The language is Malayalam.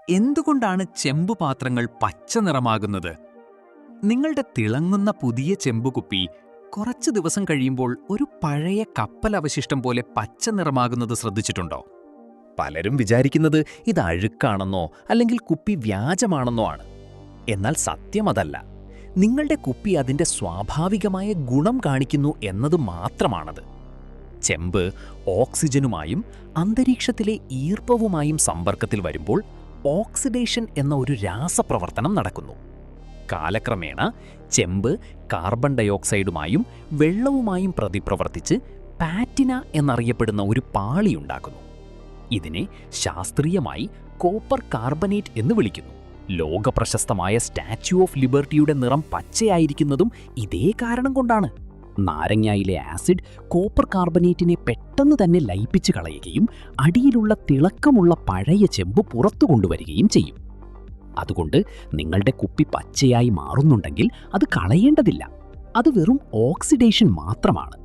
എന്തുകൊണ്ടാണ് ചെമ്പ് പാത്രങ്ങൾ പച്ച നിറമാകുന്നത്? നിങ്ങളുടെ തിളങ്ങുന്ന പുതിയ ചെമ്പുകുപ്പി കുറച്ച് ദിവസം കഴിയുമ്പോൾ ഒരു പഴയ കപ്പലവശിഷ്ടം പോലെ പച്ച നിറമാകുന്നത് ശ്രദ്ധിച്ചിട്ടുണ്ടോ? പലരും വിചാരിക്കുന്നത് ഇത് അഴുക്കാണെന്നോ അല്ലെങ്കിൽ കുപ്പി വ്യാജമാണെന്നോ ആണ്. എന്നാൽ സത്യം അതല്ല. നിങ്ങളുടെ കുപ്പി അതിൻ്റെ സ്വാഭാവികമായ ഗുണം കാണിക്കുന്നു എന്നത് മാത്രമാണത്. ചെമ്പ് ഓക്സിജനുമായും അന്തരീക്ഷത്തിലെ ഈർപ്പവുമായും സമ്പർക്കത്തിൽ വരുമ്പോൾ ഓക്സിഡേഷൻ എന്ന ഒരു രാസപ്രവർത്തനം നടക്കുന്നു. കാലക്രമേണ ചെമ്പ് കാർബൺ ഡയോക്സൈഡുമായും വെള്ളവുമായും പ്രതിപ്രവർത്തിച്ച് പാറ്റിന എന്നറിയപ്പെടുന്ന ഒരു പാളിയുണ്ടാക്കുന്നു. ഇതിനെ ശാസ്ത്രീയമായി കോപ്പർ കാർബണേറ്റ് എന്ന് വിളിക്കുന്നു. ലോകപ്രശസ്തമായ സ്റ്റാച്യു ഓഫ് ലിബർട്ടിയുടെ നിറം പച്ചയായിരിക്കുന്നതും ഇതേ കാരണം കൊണ്ടാണ്. നാരങ്ങയിലെ ആസിഡ് കോപ്പർ കാർബണേറ്റിനെ പെട്ടെന്ന് തന്നെ ലയിപ്പിച്ച് കളയുകയും അടിയിലുള്ള തിളക്കമുള്ള പഴയ ചെമ്പ് പുറത്തു കൊണ്ടുവരികയും ചെയ്യും. അതുകൊണ്ട് നിങ്ങളുടെ കുപ്പി പച്ചയായി മാറുന്നുണ്ടെങ്കിൽ അത് കളയേണ്ടതില്ല. അത് വെറും ഓക്സിഡേഷൻ മാത്രമാണ്.